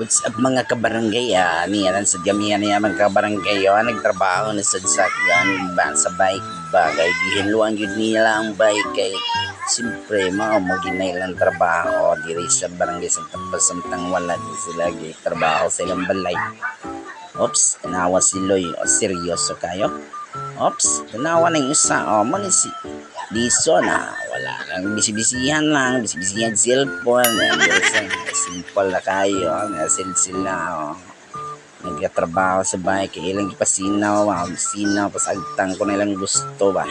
What's up mga kabarangay, niyan sa gamihan niya mga kabarangay, nagtrabaho na sa sakyan ba sa bike ba, kay gihiluan yun nila ang bike, kay siyempre maginay lang trabaho diri sa barangay sa samtang wala din sila trabaho sa ilang balay. Oops, tanawa si Loy, seryoso kayo? Oops, tanawa na yung isa, man si Diso na, wala lang, bisibisihan lang, bisibisihan cellphone, simple na kayo, silsil na, nagkatrabaho sa bahay, kailang ipasinaw, sinaw, pas agtang ko na lang gusto ba?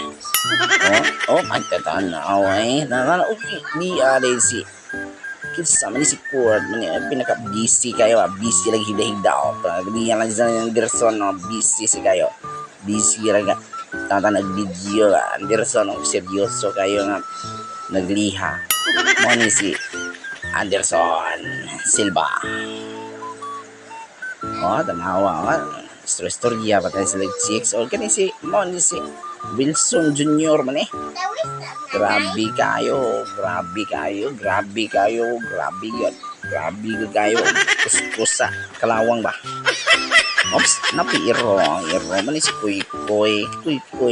Magtatanaw okay, di si, kinsa man si Kurt, pinaka-busy kayo, busy lang hida-hida, di lang sa Anderson, busy si kayo, busy lang tata nag-video Anderson, seryoso kayo nga nagliha mo ni si Anderson Silva. Tanawa istorya patay sa chicks o kani si mo ni si Wilson Junior man grabe kayo kuskusa kalawang ba. Oops, napiiro man si Kuy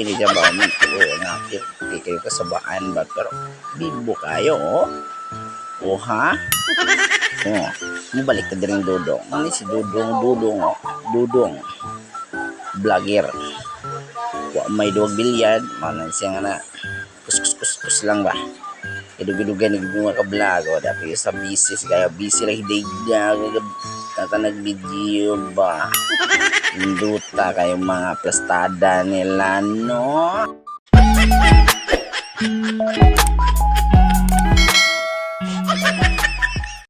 ni Jamba man nakit di kayo kasabaan ba, pero bibo kayo ha mabalik ka din Dudong man si Dudong vlogger may 2 bilyan man siya nga na kuskus lang ba, idugidugan mga ka-vlog dati sa business kaya busy lang hidig tata nag-video ba induta kayong mga plastada nila no.